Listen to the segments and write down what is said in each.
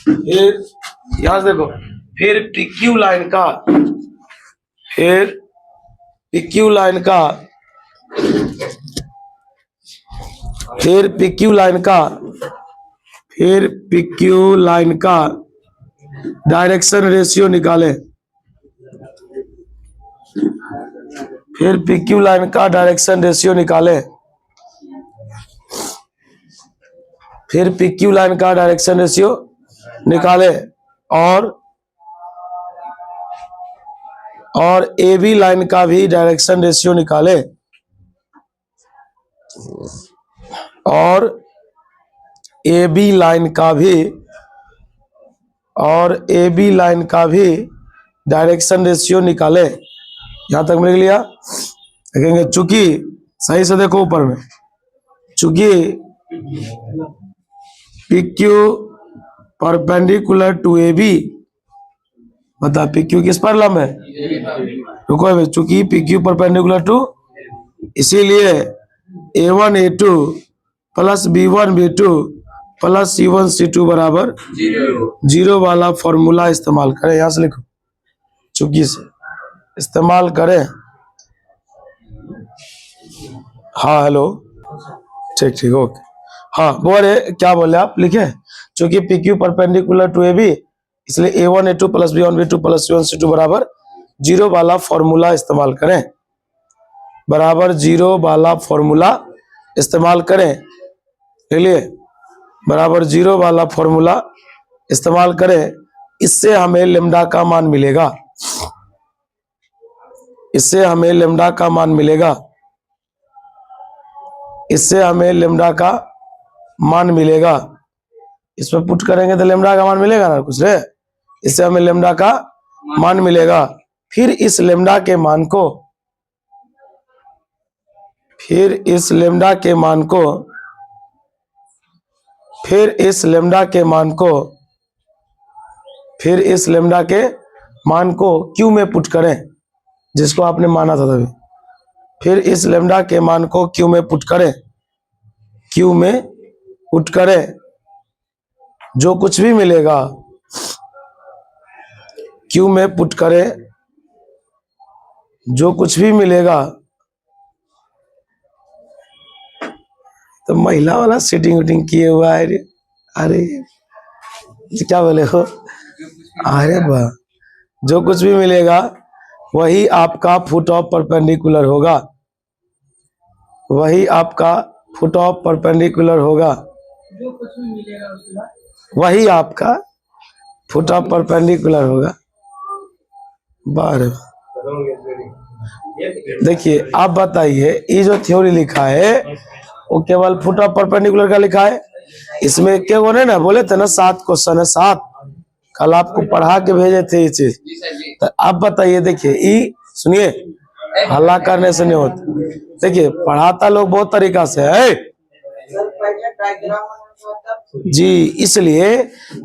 फिर यहां से देखो, फिर PQ लाइन का, फिर PQ लाइन का, फिर PQ लाइन का, फिर PQ लाइन का डायरेक्शन रेशियो निकालें। फिर PQ लाइन का डायरेक्शन रेशियो निकालें। फिर PQ लाइन का डायरेक्शन रेशियो निकालें और AB लाइन का भी डायरेक्शन रेशियो निकालें और AB लाइन का भी डायरेक्शन रेशियो निकाले। यहां तक मिल लिया। देखेंगे चूंकि सही से देखो ऊपर में, चूंकि PQ परपेंडिकुलर टू AB, बता PQ किस पर लंब है? रुको, चूंकि PQ परपेंडिकुलर टू, इसीलिए A1 A2 plus B1 B2 plus C1 C2 बराबर 0 वाला फॉर्मूला इस्तेमाल करें। यहां से लिखो, चूंकि से इस्तेमाल करें। हाँ हेलो, ठीक ओके। हाँ बोले, क्या बोले आप? लिखे चूंकि PQ परपेंडिकुलर टू AB, इसलिए A1 A2 plus B1 B2 plus C1 C2 बराबर 0 वाला फॉर्मूला इस्तेमाल करें। बराबर 0 वाला फॉर्मूला इस्तेमाल करें। लिए बराबर 0 वाला फॉर्मूला इस्तेमाल करें। इससे हमें लेम्डा का मान मिलेगा। इससे हमें लेम्डा का मान मिलेगा। इससे हमें लेम्डा का मान मिलेगा। इसमें पुट करेंगे तो लेम्डा का मान मिलेगा ना कुछ रे। इससे हमें लेम्डा का मान मिलेगा। फिर इस लेम्डा के मान को, फिर इस लेम्डा के मान को, फिर इस लेम्डा के मान को, फिर इस लेम्डा के मान को क्यू में पुट करें, जिसको आपने माना था तभी। फिर इस लेम्डा के मान को क्यू में पुट करें, क्यू में पुट करें। जो कुछ भी मिलेगा क्यू में पुट करें, जो कुछ भी मिलेगा। तो महिला वाला सेटिंग वेटिंग किए हुआ है रे। अरे क्या बोले हो? अरे वाह, जो कुछ भी मिलेगा वही आपका फुट ऑफ परपेंडिकुलर होगा। वही आपका फुट ऑफ परपेंडिकुलर होगा। जो कुछ भी मिलेगा वही आपका फुट ऑफ परपेंडिकुलर होगा। बार देखिए, आप बताइए, ये जो थ्योरी लिखा है वो केवल फुट ऑफ परपेंडिकुलर का लिखा है। इसमें क्या बोले ना, बोले थे ना 7 क्वेश्चन है, 7। कल आपको पढ़ा के भेजे थे ये चीज। तो आप बताइए, देखिए ये सुनिए, हल्ला करने से नहीं होता। देखिए पढ़ाता लोग बहुत तरीका से है जी, इसलिए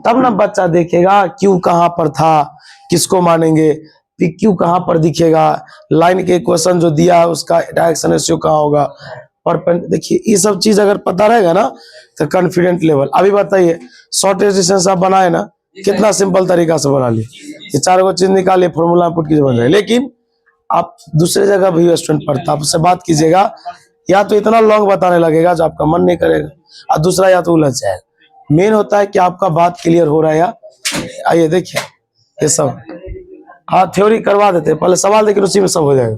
तब ना बच्चा देखेगा क्यू कहाँ पर था, किसको मानेंगे, PQ कहाँ पर दिखेगा, लाइन के क्वेश्चन जो दिया है उसका डायरेक्शन रेशियो कहाँ होगा, देखिए ये सब चीज अगर पता रहेगा ना तो कॉन्फिडेंट लेवल। अभी बताइए, शॉर्टेज डिस्टेंस आप बनाए ना, कितना सिंपल तरीका से बना लिए। ये 4 चीज निकालिए, फॉर्मूला पुट कीजिए, बन रहे। लेकिन आप दूसरे जगह भी स्टूडेंट पढ़ता, आपसे बात कीजिएगा, या तो इतना लॉन्ग बताने लगेगा जो आपका मन नहीं करेगा, और दूसरा या तो उलझ जाएगा। मेन होता है कि आपका बात क्लियर हो रहा है या। आइए देखिए ये सब, हाँ थ्योरी करवा देते हैं, पहले सवाल देखिए, उसी में सब हो जाएगा।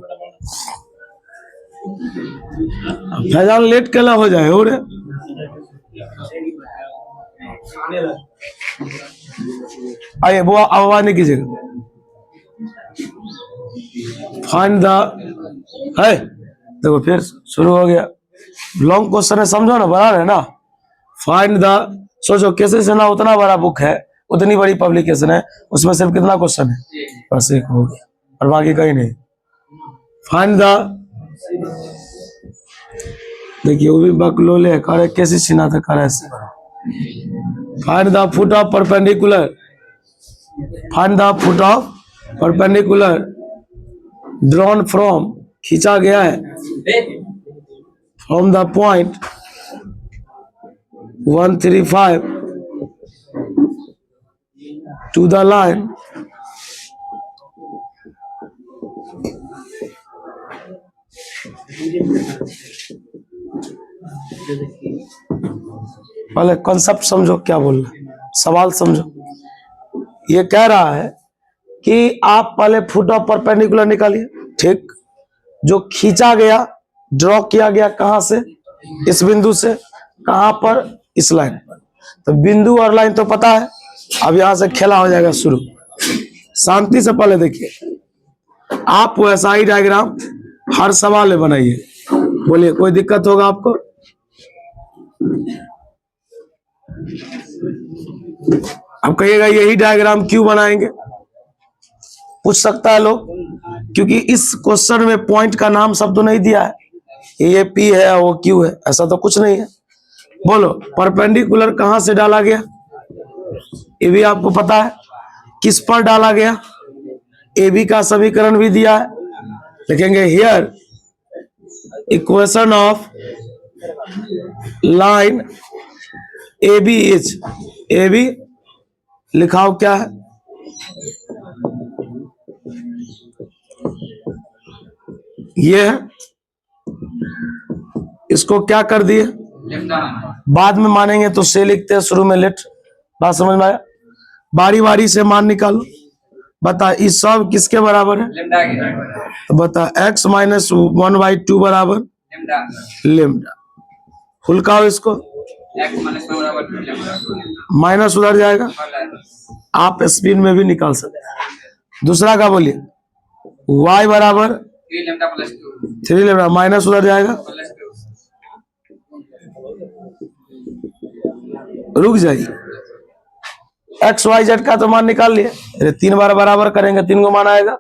फैजान लेट कला हो जाए और आइए वो आवाज नहीं कीजिएगा। फाइंड द, है देखो फिर शुरू हो गया। लॉन्ग क्वेश्चन है, समझो ना, बना रहे ना। फाइंड द, सोचो कैसे से ना, उतना बड़ा बुक है, उतनी बड़ी पब्लिकेशन है, उसमें सिर्फ कितना क्वेश्चन है? बस एक हो गया, और बाकी कहीं नहीं। फाइंड द, देखिए वो भी बकलोले करे, कैसे सीना था करे से। Find the foot of perpendicular, find the foot of perpendicular drawn from, खींचा गया है from the point, 135 to the line पहले कॉन्सेप्ट समझो, क्या बोल रहा है, सवाल समझो। ये कह रहा है कि आप पहले फुट ऑफ परपेंडिकुलर निकालिए, ठीक। जो खींचा गया, ड्रॉ किया गया कहां से, इस बिंदु से, कहां पर, इस लाइन पर। तो बिंदु और लाइन तो पता है, अब यहां से खेला हो जाएगा शुरू। शांति से पहले देखिए, आप वैसा ही डायग्राम हर सवाल में बनाइए। बोलिए, कोई दिक्कत होगा आपको? अब कहिएगा यही डायग्राम क्यों बनाएंगे, पूछ सकता है लोग, क्योंकि इस क्वेश्चन में पॉइंट का नाम शब्द तो नहीं दिया है, ये पी है वो क्यू है, ऐसा तो कुछ नहीं है। बोलो, परपेंडिकुलर कहां से डाला गया, ये भी आपको पता है। किस पर डाला गया, ए बी का समीकरण भी दिया है। लिखेंगे here equation of line A B is, A B लिखाओ क्या है, ये है। इसको क्या कर दिए, बाद में मानेंगे तो से लिखते हैं, शुरू में लेट। बात समझ में आया? बारी बारी से मान निकालो। बता इस सब किसके बराबर है, तो बता x माइनस 1/2 बराबर लेमडा। फुलकाओ इसको, माइनस उधर जाएगा, आप स्पिन में भी निकाल सकते हैं। दूसरा का बोलिए, y बराबर 3 लेमडा, माइनस उधर जाएगा, रुक जाइए। एक्स वाई जेड का तो मान निकाल लिए, 3 बार बराबर करेंगे, 3 को मान आएगा।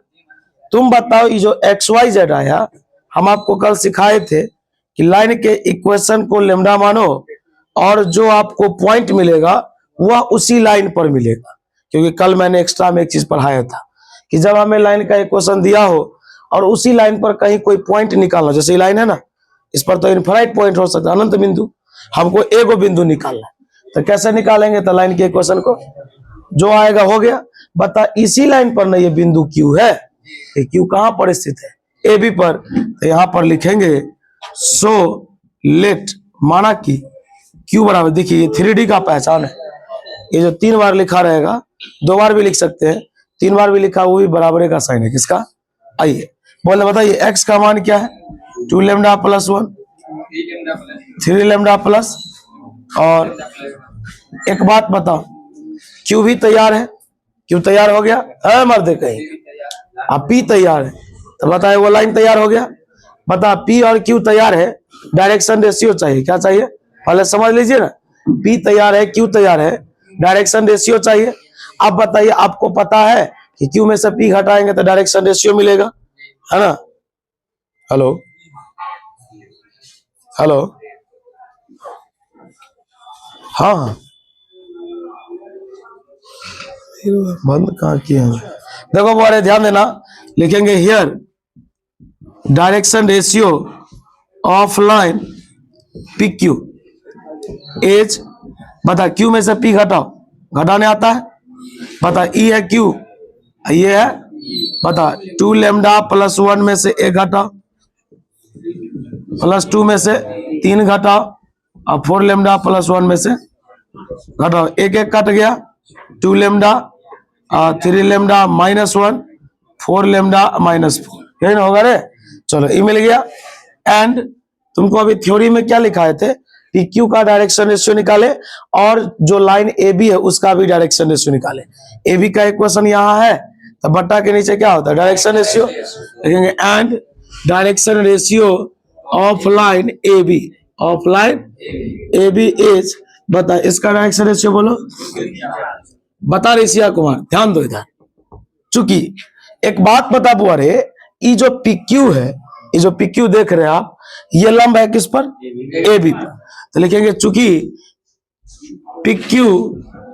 तुम बताओ, ये जो एक्स वाई जेड आया, हम आपको कल सिखाए थे कि लाइन के इक्वेशन को लेमडा मानो और जो आपको पॉइंट मिलेगा वह उसी लाइन पर मिलेगा। क्योंकि कल मैंने एक्स्ट्रा में एक चीज पढ़ाया था कि जब हमें लाइन का इक्वेशन दिया हो और उसी लाइन पर कहीं कोई पॉइंट निकालना, जैसे ये लाइन है ना, इस पर तो इनफाइनाइट पॉइंट हो सकता है, अनंत बिंदु, हमको एगो बिंदु निकालना है, तो कैसे निकालेंगे, तो लाइन के इक्वेशन को जो आएगा हो गया। बता इसी लाइन पर ना ये बिंदु क्यू है, ये क्यू कहां पर स्थित है, ए बी पर, तो यहां पर लिखेंगे सो लेट, माना कि क्यू बराबर, देखिए ये 3D का पहचान है, ये जो 3 बार लिखा रहेगा, 2 बार भी लिख सकते हैं, 3 बार भी लिखा, वो भी बराबर का साइन है, किसका। आइए बोले, बताइए एक्स का मान क्या है, 2 लेमडा प्लस 1, 3 लेमडा प्लस, और एक बात बताओ, क्यू भी तैयार है, क्यू तैयार हो गया है मर्दे कहीं, अब पी तैयार है, तो बताए वो लाइन तैयार हो गया। बता पी और क्यू तैयार है, डायरेक्शन रेशियो चाहिए, क्या चाहिए पहले समझ लीजिए ना, पी तैयार है, क्यू तैयार है, डायरेक्शन रेशियो चाहिए। अब बताइए, आपको पता है कि क्यू में से पी घटाएंगे तो डायरेक्शन रेशियो मिलेगा, है ना। हेलो हेलो, हाँ हाँ, बंद कहाँ किया है, देखो बोले ध्यान देना, लिखेंगे here direction ratio of line P Q as, बता क्यू में से पी घटाओ, घटाने आता है, बता ई है क्यू, ये है, बता 2 लेमडा प्लस 1 में से 1 घटाओ, प्लस 2 में से 3 घटाओ, और 4 लेमडा प्लस 1 में से घटाओ, एक कट गया, 2 lambda 3 lambda minus 1, 4 lambda minus 4, यही ना होगा रे। चलो ये मिल गया। एंड तुमको अभी थ्योरी में क्या लिखाए थे, पी क्यू का डायरेक्शन रेशियो निकाले और जो लाइन ए बी है उसका भी डायरेक्शन रेशियो निकाले। ए बी का इक्वेशन यहाँ है, तो बट्टा के नीचे क्या होता है, डायरेक्शन रेशियो, लिखेंगे and direction ratio of line A B, of line A B is, बता इसका डायरेक्शन रेशियो बोलो, बता ऋषिया कुमार, ध्यान दो इधर। चूंकि एक बात बता बुआ रे, ये जो पी क्यू है, ये जो पी क्यू देख रहे हैं आप, ये लंब है किस पर, ए बी पर, तो लिखेंगे चूंकि पी क्यू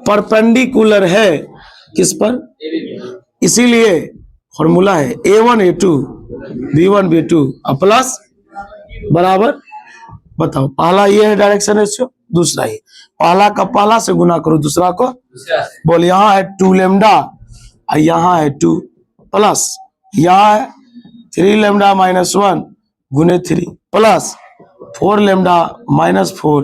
परपेंडिकुलर है किस पर, इसीलिए फॉर्मूला है a1 a2 b1 b2 plus बराबर, बताओ पहला ये है डायरेक्शन रेशियो, दूसरा ये, पहला का पहला से गुना करो, दूसरा को बोल। यहाँ है 2 लेमडा और यहाँ है 2 प्लस यहाँ है 3 लेमडा माइनस 1 गुने 3 प्लस 4 लेमडा माइनस 4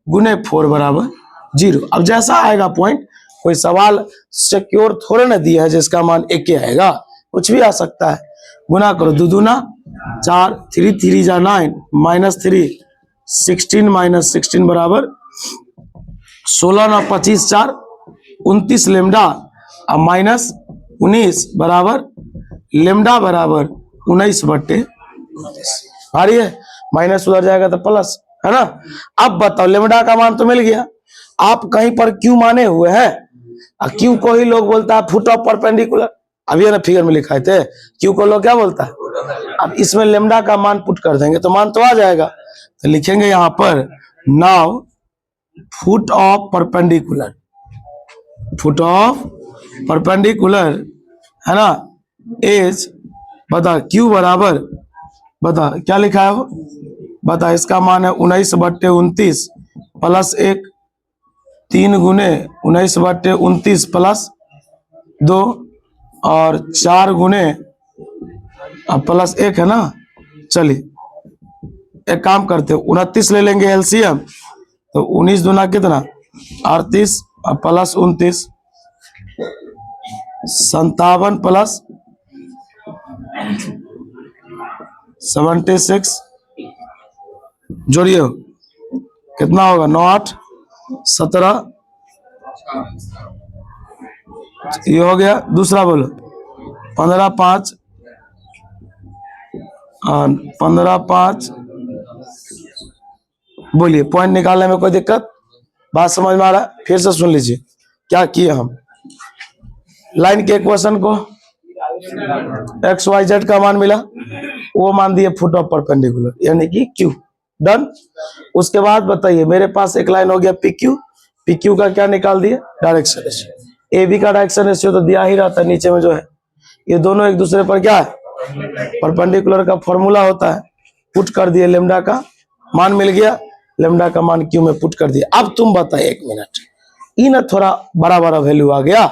गुने 4 बराबर 0। अब जैसा आएगा पॉइंट, कोई सवाल सिक्योर थोड़ा ना दिया है जिसका मान 1 ही आएगा, कुछ भी आ सकता है। गुना करो, 2 दूना 4, 3 3 जा 9 माइनस 3 16 माइनस 16 बराबर 16 ना 25 4 29 लेमडा और माइनस 19 बराबर लेमडा बराबर 19/29। आ रही है, माइनस उधर जाएगा तो प्लस, है ना। अब बताओ लेमडा का मान तो मिल गया, आप कहीं पर क्यू माने हुए हैं, क्यू को ही लोग बोलता है फुट ऑफ परपेंडिकुलर। अभी है ना फिगर में लिखा थे, क्यू को लोग क्या बोलता है। अब इसमें लेमडा का मान पुट कर देंगे तो मान तो आ जाएगा, तो लिखेंगे यहाँ पर now foot of perpendicular, foot of perpendicular है ना एज, बता क्यू बराबर, बता क्या लिखा है वो, बता इसका मान है 19/29 प्लस 1 3 गुने 19/29 प्लस 2 और 4 गुने प्लस 1 है ना। चलिए एक काम करते 29 ले लेंगे एलसीएम, तो 19 दूना कितना 38 और प्लस 29 57 प्लस 76 जोड़िए कितना होगा 9 8 17, ये हो गया। दूसरा बोलो 15 5 15 5, बोलिए पॉइंट निकालने में कोई दिक्कत, बात समझ में आ रहा है। फिर से सुन लीजिए क्या किए हम, लाइन के इक्वेशन को एक्स वाई जेड का मान मिला, वो मान दिए फुट ऑफ परपेंडिकुलर यानी कि क्यू, डन। उसके बाद बताइए मेरे पास एक लाइन हो गया पी क्यू, पी क्यू का क्या निकाल दिए डायरेक्शन रेशियो, ए बी का डायरेक्शन रेशियो तो दिया ही रहता है नीचे में जो है, ये दोनों एक दूसरे पर क्या है परपेंडिकुलर का फॉर्मूला होता है, पुट कर दिए लेमडा का मान मिल गया, लेमडा का मान क्यू में पुट कर दिया। अब तुम बताइए 1 मिनट, ई ना थोड़ा बड़ा बड़ा वैल्यू आ गया,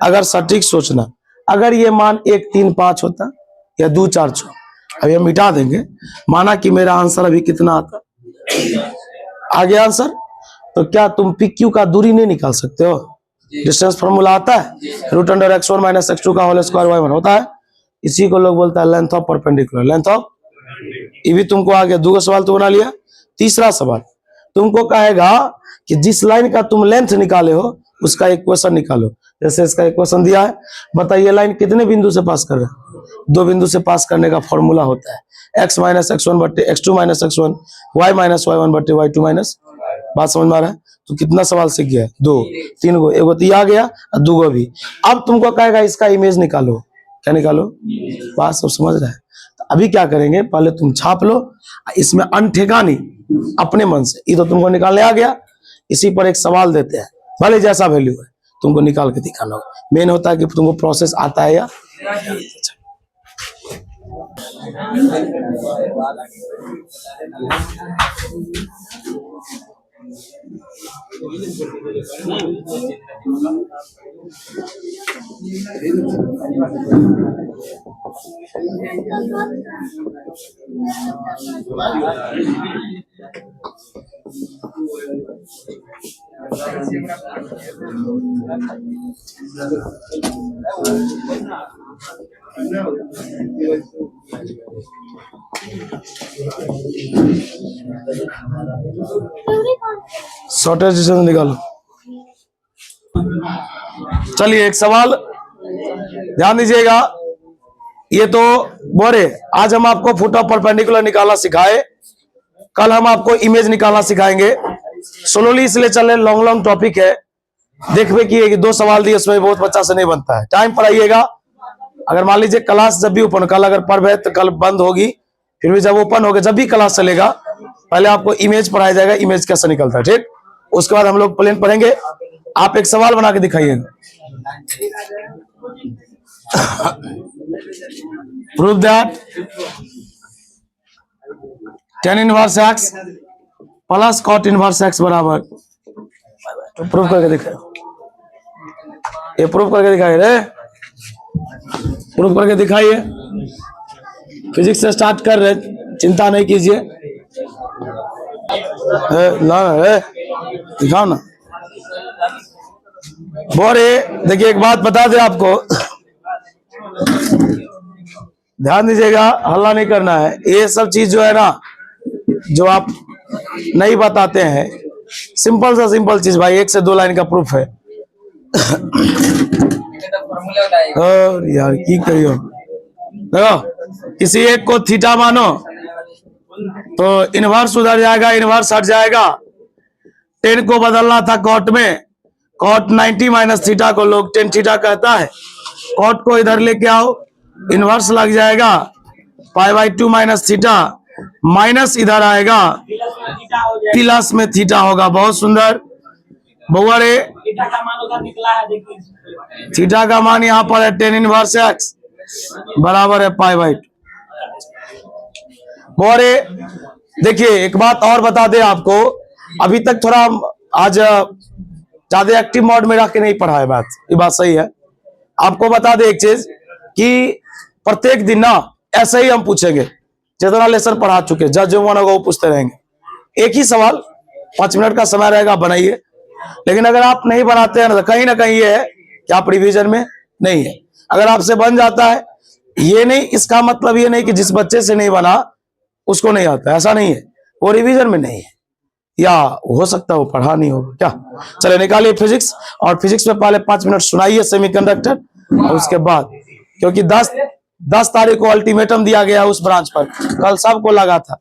अगर सटीक सोचना, अगर ये मान 1 3 5 होता या 2 4 6, अब ये मिटा देंगे, माना कि मेरा आंसर अभी कितना आता आ गया आंसर, तो क्या तुम पी क्यू का दूरी नहीं निकाल सकते हो, डिस्टेंस फॉर्मूला आता है √x1 - x2 का होल स्क्वायर y1 होता है, इसी को लोग बोलता है length of perpendicular, length of. ये भी तुमको आ गया, 2 सवाल तो बना लिया। तीसरा सवाल तुमको कहेगा कि जिस लाइन का तुम लेंथ निकाले हो उसका इक्वेशन निकालो, जैसे इसका इक्वेशन दिया है, बताइए लाइन कितने बिंदु से पास कर रहा है, 2 बिंदु से पास करने का फॉर्मूला होता है x - x1 x2 - x1 y - y1 y2 minus, बात समझ में आ रहा है। तो कितना सवाल सीख गया, 2 3 गो, एगो तो आ गया और 2 गो भी। अब तुमको कहेगा इसका इमेज निकालो, क्या निकालो, बात सब समझ रहा है। तो अभी क्या करेंगे, पहले तुम छाप लो, इसमें अनठेका नहीं अपने मन से, ये तो तुमको निकालने आ गया, इसी पर एक सवाल देते हैं, भले जैसा वैल्यू है तुमको निकाल के दिखाना होगा, मेन होता है कि तुमको प्रोसेस आता है या। शॉर्टेज डिस्टेंस निकालो। चलिए एक सवाल ध्यान दीजिएगा, ये तो बोरे आज हम आपको फुट ऑफ परपेंडिकुलर निकालना सिखाए, कल हम आपको इमेज निकालना सिखाएंगे। स्लोली इसलिए चले, लॉन्ग लॉन्ग टॉपिक है, देखिए कि 2 सवाल दिए उसमें बहुत बच्चा से नहीं बनता है, टाइम पर आइएगा। अगर मान लीजिए क्लास जब भी ओपन, कल अगर पर्व है तो कल बंद होगी, फिर भी जब ओपन होगा जब भी क्लास चलेगा पहले आपको इमेज पढ़ाया जाएगा, इमेज कैसे निकलता है, ठीक। उसके बाद हम लोग प्लेन पढ़ेंगे, आप एक सवाल बना के दिखाइएगा। Prove that tan inverse x plus cot inverse x बराबर प्रूफ करके दिखाए, ये प्रूफ करके दिखाइए रे, प्रूफ करके दिखाइए। फिजिक्स से स्टार्ट कर रहे, चिंता नहीं कीजिए। दिखाओ ना। बोरे देखिए, एक बात बता दे आपको, ध्यान दीजिएगा, हल्ला नहीं करना है। ये सब चीज जो है ना, जो आप नहीं बताते हैं, सिंपल सा सिंपल चीज भाई, 1 से 2 लाइन का प्रूफ है। और यार की करियो, देखो किसी एक को थीटा मानो तो इनवर्स उधर जाएगा, इनवर्स हट जाएगा। 10 को बदलना था कॉट में, कॉट 90 माइनस थीटा को लोग 10 थीटा कहता है। कॉट को इधर लेके आओ, इनवर्स लग जाएगा, π/2 माइनस थीटा, माइनस इधर आएगा, प्लस में थीटा होगा। बहुत सुंदर बउआ रे, थीटा का मान यहाँ पर है 10 इनवर्स x बराबर है π/2। बउआ रे देखिए, एक बात और बता दे आपको, अभी तक थोड़ा आज ज्यादा एक्टिव मोड में रख के नहीं पढ़ा है बात, ये बात सही है। आपको बता दे एक चीज कि प्रत्येक दिन ना ऐसे ही हम पूछेंगे, जितना लेसन पढ़ा चुके, जज जो मन होगा वो पूछते रहेंगे। एक ही सवाल 5 मिनट का समय रहेगा, बनाइए। लेकिन अगर आप नहीं बनाते हैं तो कहीं ना कहीं ये है कि आप रिवीजन में नहीं है। अगर आपसे बन जाता है, ये नहीं, इसका मतलब ये नहीं कि जिस बच्चे से नहीं बना उसको नहीं आता, ऐसा नहीं है। वो रिवीजन में नहीं है, या हो सकता है वो पढ़ा नहीं होगा क्या। चले निकालिए फिजिक्स, और फिजिक्स में पहले 5 मिनट सुनाइए सेमीकंडक्टर, और उसके बाद, क्योंकि 10 तारीख को अल्टीमेटम दिया गया उस ब्रांच पर, कल सबको लगा था।